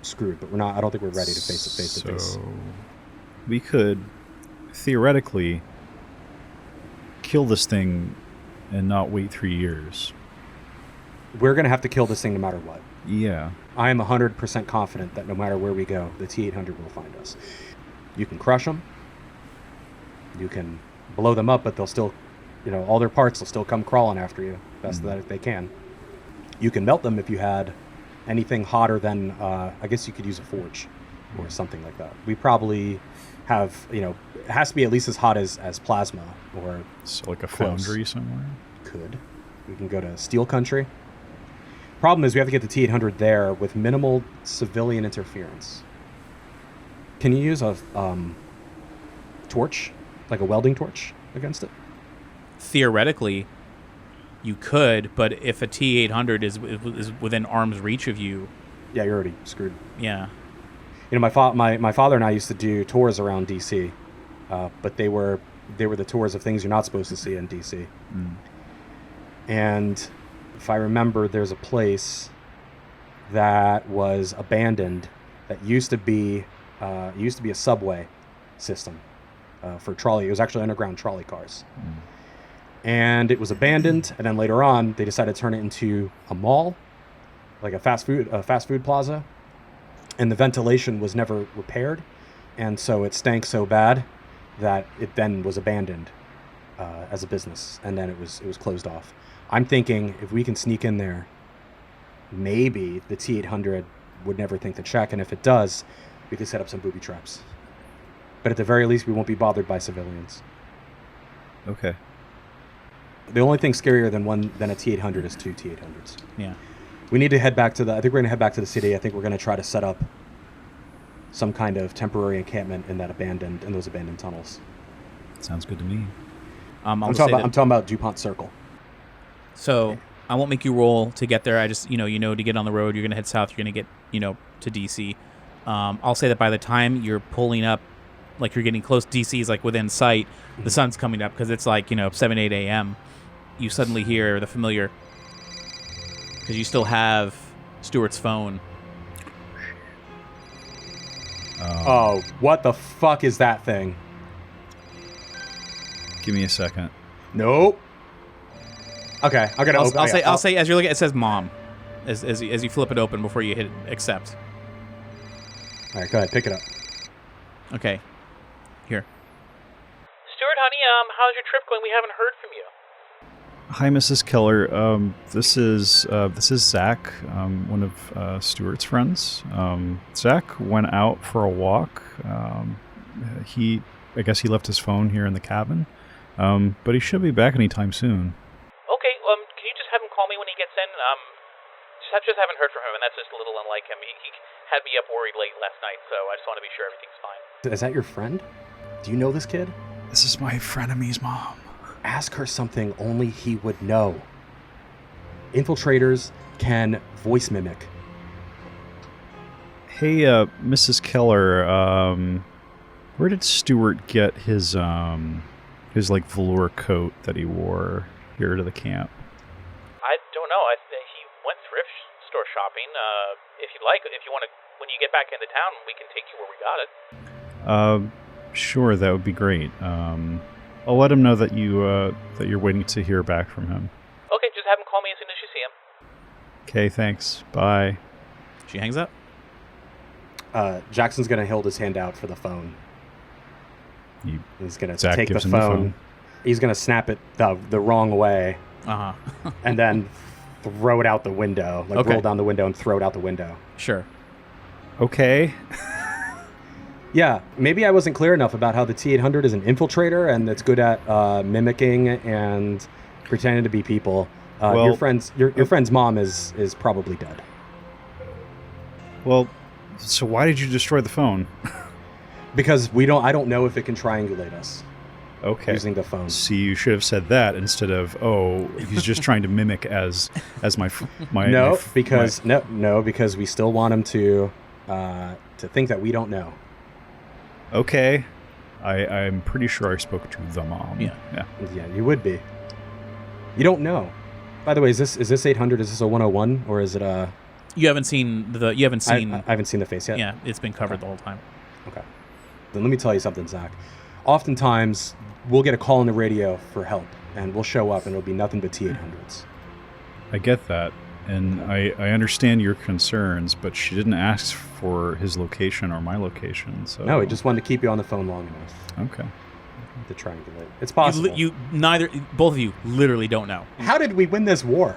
screwed. But we're not. I don't think we're ready to face it face to face. So we could theoretically kill this thing and not wait 3 years. We're gonna have to kill this thing no matter what. Yeah. I am 100% confident that no matter where we go, the T-800 will find us. You can crush them. You can blow them up, but they'll still, all their parts will still come crawling after you, best that they can. You can melt them if you had anything hotter than, I guess you could use a forge or something like that. We probably have, it has to be at least as hot as plasma or So like a close. foundry somewhere? Could. We can go to Steel Country. Problem is we have to get the T-800 there with minimal civilian interference. Can you use a torch, like a welding torch, against it? Theoretically, you could, but if a T-800 is within arm's reach of you, Yeah, you're already screwed. yeah. My father and I used to do tours around DC, but they were the tours of things you're not supposed to see in DC. And if I remember, there's a place that was abandoned that used to be a subway system for trolley. It was actually underground trolley cars. And it was abandoned, and then later on they decided to turn it into a mall, like a fast food plaza, and the ventilation was never repaired, and so it stank so bad that it then was abandoned as a business, and then it was closed off. I'm thinking if we can sneak in there, maybe the T-800 would never think to check, and if it does, we could set up some booby traps. But at the very least, we won't be bothered by civilians. Okay. The only thing scarier than a T-800 is 2 T-800s. Yeah. We need to head back I think we're going to head back to the city. I think we're going to try to set up some kind of temporary encampment in those abandoned tunnels. Sounds good to me. I'm talking about DuPont Circle. So I won't make you roll to get there. I just, to get on the road, you're going to head south. You're going to get, to DC. I'll say that by the time you're pulling up, like you're getting close, DC is like within sight. The sun's coming up because it's like, 7, 8 a.m. You suddenly hear the familiar, because you still have Stuart's phone. Oh, what the fuck is that thing? Give me a second. Nope. Okay, I'm gonna. I'll say as you're looking, it says "Mom," as you flip it open before you hit accept. All right, go ahead, pick it up. Okay, here. Stuart, honey, how's your trip going? We haven't heard from you. Hi, Mrs. Keller. This is Zach, one of Stuart's friends. Zach went out for a walk. I guess he left his phone here in the cabin, but he should be back anytime soon. Okay, can you just have him call me when he gets in? Just haven't heard from him, and that's just a little unlike him. He had me up worried late last night, so I just want to be sure everything's fine. Is that your friend? Do you know this kid? This is my frenemy's mom. Ask her something only he would know. Infiltrators can voice mimic. Hey, Mrs. Keller, where did Stuart get his like velour coat that he wore here to the camp? I don't know. I think he went thrift store shopping. If you'd like, if you want to, when you get back into town, we can take you where we got it. Sure, that would be great. I'll let him know that you're waiting to hear back from him. Okay, just have him call me as soon as you see him. Okay, thanks. Bye. She hangs up. Jackson's gonna hold his hand out for the phone. He's gonna Zach take the gives him phone. He's gonna snap it the wrong way, Uh-huh. and then throw it out the window. Like, Okay. roll down the window and throw it out the window. Sure. Okay. Yeah, maybe I wasn't clear enough about how the T-800 is an infiltrator and it's good at mimicking and pretending to be people. Well- your friend's mom is probably dead. Well, so why did you destroy the phone? Because I don't know if it can triangulate us Okay. using the phone. See, you should have said that instead of, oh, he's just trying to mimic as my No, because we still want him to think that we don't know. Okay. I'm pretty sure I spoke to the mom. Yeah. Yeah, you would be. You don't know. By the way, is this 800? Is this a 101 or is it a? You haven't seen I haven't seen the face yet. Yeah, it's been covered the whole time. Okay. Then let me tell you something, Zach. Oftentimes, we'll get a call on the radio for help, and we'll show up, and it'll be nothing but T-800s. I get that. And I understand your concerns, but she didn't ask for his location or my location. So No, we just wanted to keep you on the phone long enough Okay. to triangulate. It's possible. Both of you literally don't know. How did we win this war?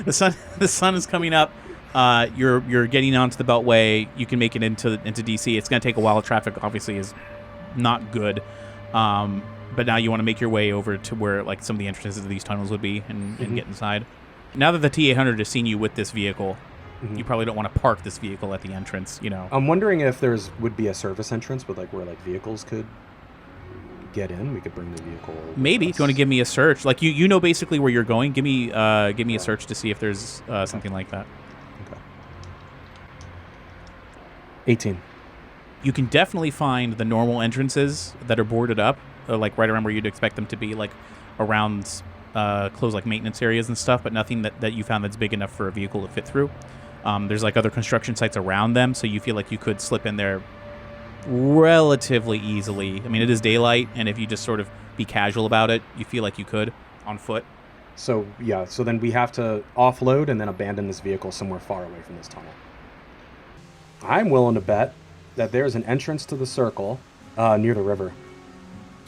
The sun is coming up. You're getting onto the Beltway. You can make it into DC. It's going to take a while. Traffic obviously is not good. But now you want to make your way over to where like some of the entrances of these tunnels would be and get inside. Now that the T-800 has seen you with this vehicle, you probably don't want to park this vehicle at the entrance, you know. I'm wondering if would be a service entrance with like where like vehicles could get in. We could bring the vehicle. Maybe if you want to give me a search, like you know basically where you're going. Give me a search to see if there's something like that. Okay. 18. You can definitely find the normal entrances that are boarded up, like right around where you'd expect them to be, like around closed like maintenance areas and stuff, but nothing that you found that's big enough for a vehicle to fit through. There's like other construction sites around them, so you feel like you could slip in there relatively easily. I mean, it is daylight, and if you just sort of be casual about it, you feel like you could on foot. So yeah, so then we have to offload and then abandon this vehicle somewhere far away from this tunnel. I'm willing to bet that there's an entrance to the circle near the river.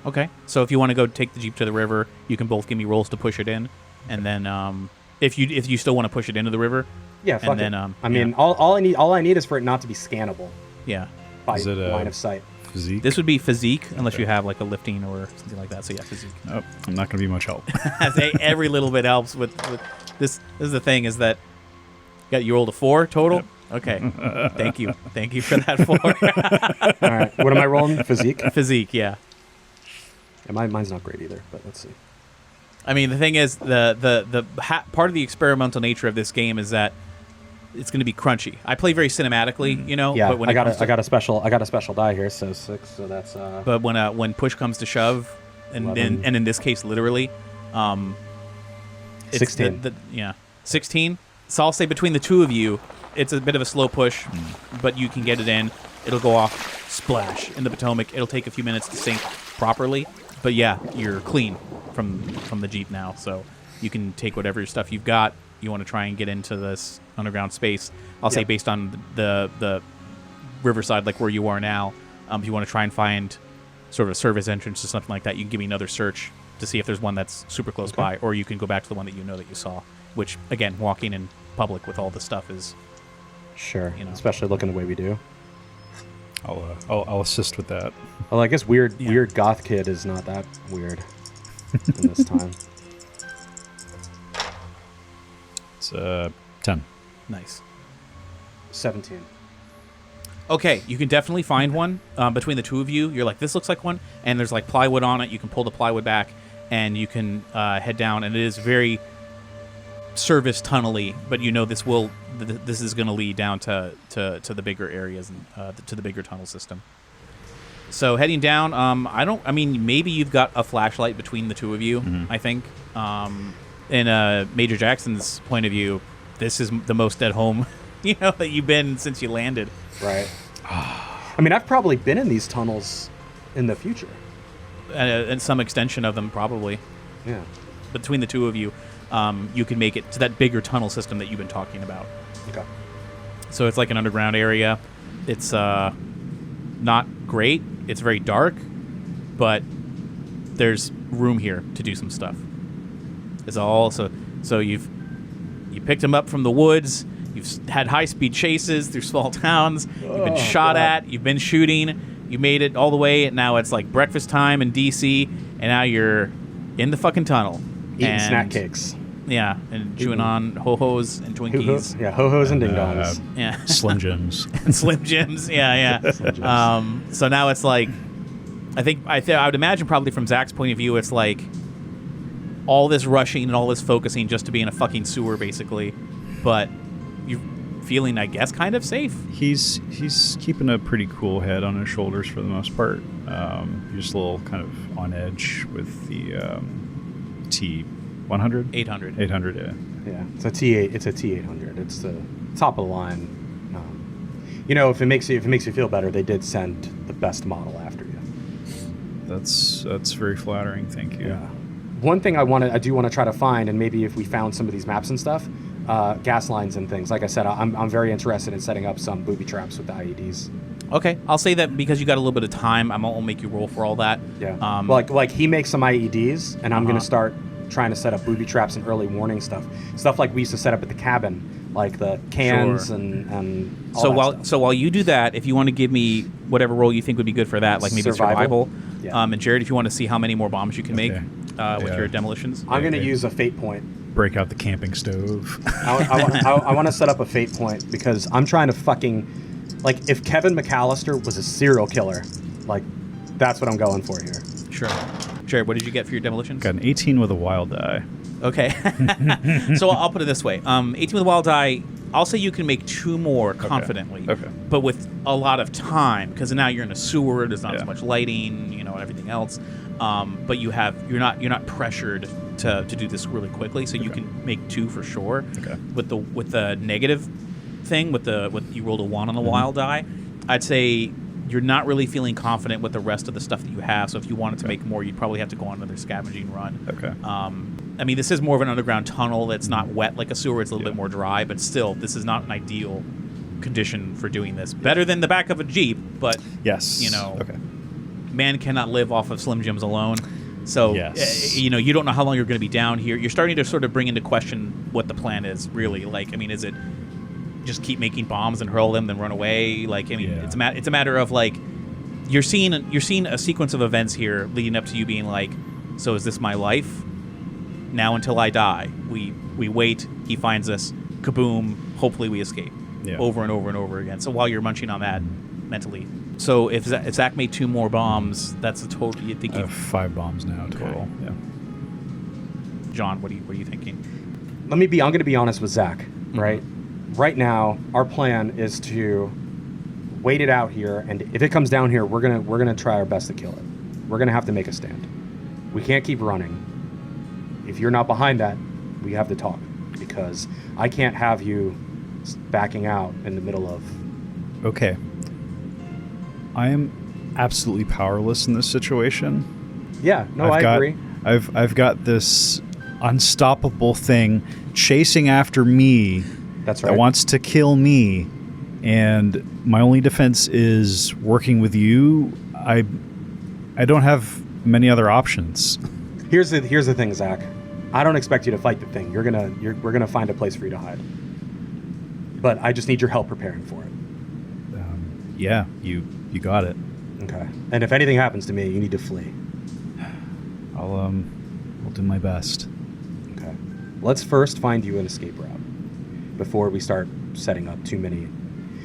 Okay, so if you want to go take the Jeep to the river, you can both give me rolls to push it in, and then if you still want to push it into the river, Yeah, fuck and then it. I mean, all I need is for it not to be scannable yeah, by Is it, line of sight. Physique? this would be physique unless you have like a lifting or something like that. So yeah, physique. Oh, I'm not going to be much help. Every little bit helps with this. This is the thing is that you rolled a 4 total. Yep. Okay, thank you for that 4. All right, what am I rolling? Physique? Physique, yeah. Yeah, mine's not great either, but let's see. I mean, the thing is, the part of the experimental nature of this game is that it's going to be crunchy. I play very cinematically, you know. Yeah, but when I got a special die here, so 6. So that's But when push comes to shove, and 11. in this case, literally, it's 16. 16. So I'll say between the two of you, it's a bit of a slow push, but you can get it in. It'll go off, splash in the Potomac. It'll take a few minutes to sink properly, but yeah, you're clean from the Jeep now, so you can take whatever stuff you've got. You want to try and get into this underground space. I'll say based on the riverside, like where you are now. If you want to try and find sort of a service entrance or something like that, you can give me another search to see if there's one that's super close by, or you can go back to the one that you know that you saw. Which again, walking in public with all this stuff is sure, you know. especially looking the way we do. I'll assist with that. Well, I guess weird goth kid is not that weird in this time. It's 10. nice. 17. Okay, you can definitely find one between the two of you. You're like, this looks like one, and there's like plywood on it. You can pull the plywood back, and you can head down, and it is very service tunnely, but you know this is going to lead down to the bigger areas and to the bigger tunnel system. So heading down, maybe you've got a flashlight between the two of you. I think in Major Jackson's point of view, this is the most at home that you've been since you landed. Right. I mean, I've probably been in these tunnels in the future. And some extension of them probably. Yeah. Between the two of you, you can make it to that bigger tunnel system that you've been talking about. Okay. So it's like an underground area. It's not great. It's very dark, but there's room here to do some stuff. It's all so you've You picked him up from the woods. You've had high-speed chases through small towns. You've been shot at. You've been shooting. You made it all the way. And now it's like breakfast time in D.C. And now you're in the fucking tunnel. Eating snack cakes. Yeah, and chewing on ho-hos and Twinkies. Yeah, ho-hos and ding-dongs. Yeah. Slim Jims. And Slim Jims. Yeah. Slim Jims. So now it's like, I would imagine probably from Zach's point of view, it's like all this rushing and all this focusing just to be in a fucking sewer, basically. But you're feeling, I guess, kind of safe. He's keeping a pretty cool head on his shoulders for the most part. He's just a little kind of on edge with the T100? 800. 800, yeah. Yeah, it's a T8. It's a T800. It's the top of the line. If it makes you feel better, they did send the best model after you. That's very flattering. Thank you. Yeah. One thing I do want to try to find, and maybe if we found some of these maps and stuff, gas lines and things. Like I said, I'm very interested in setting up some booby traps with the IEDs. Okay, I'll say that because you got a little bit of time, I'll make you roll for all that. Yeah. Like he makes some IEDs, and I'm gonna start trying to set up booby traps and early warning stuff like we used to set up at the cabin, like the cans and all that stuff. So while you do that, if you want to give me whatever roll you think would be good for that, like maybe survival. Yeah. And Jarrod, if you want to see how many more bombs you can make with your demolitions, I'm gonna use a fate point. Break out the camping stove. I want to set up a fate point because I'm trying to fucking, like, if Kevin McAllister was a serial killer, like, that's what I'm going for here. Sure. Jarrod, what did you get for your demolitions? Got an 18 with a wild die. Okay. So I'll put it this way. 18 with a wild die, I'll say you can make 2 more confidently. Okay. But with a lot of time, because now you're in a sewer, there's not as much lighting, and everything else. But you're not pressured to do this really quickly, so you can make 2 for sure. Okay. With the negative thing, with you rolled a 1 on the wild die, I'd say you're not really feeling confident with the rest of the stuff that you have. So if you wanted to make more, you'd probably have to go on another scavenging run. Okay. I mean, this is more of an underground tunnel that's not wet like a sewer. It's a little bit more dry, but still, this is not an ideal condition for doing this. Better than the back of a Jeep, but yes. Okay. Man cannot live off of Slim Jims alone. So, yes. You don't know how long you're going to be down here. You're starting to sort of bring into question what the plan is, really. Like, I mean, is it just keep making bombs and hurl them, then run away? Like, I mean, it's a matter of, like, you're seeing a sequence of events here leading up to you being like, so is this my life? Now until I die. We wait, he finds us, kaboom, hopefully we escape. Yeah. Over and over and over again. So while you're munching on that mentally. So if Zach made 2 more bombs, that's the total you think I have 5 bombs now total. Yeah. John, what are you thinking? I'm going to be honest with Zach, right? Right now, our plan is to wait it out here, and if it comes down here, we're gonna try our best to kill it. We're gonna have to make a stand. We can't keep running. If you're not behind that, we have to talk, because I can't have you backing out in the middle of... Okay. I am absolutely powerless in this situation. Yeah, no, I agree. I've got this unstoppable thing chasing after me. That's right. That wants to kill me, and my only defense is working with you. I don't have many other options. Here's the thing, Zach. I don't expect you to fight the thing. We're gonna find a place for you to hide. But I just need your help preparing for it. Yeah, you got it. Okay. And if anything happens to me, you need to flee. I'll do my best. Okay. Let's first find you an escape route before we start setting up too many.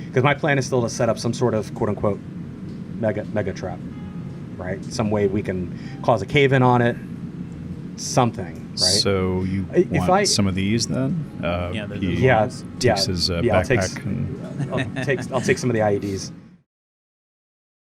Because my plan is still to set up some sort of quote unquote mega trap, right? Some way we can cause a cave in on it. Something, right? So you want some of these then? Yeah, he yeah. takes his backpack. I'll take some of the IEDs.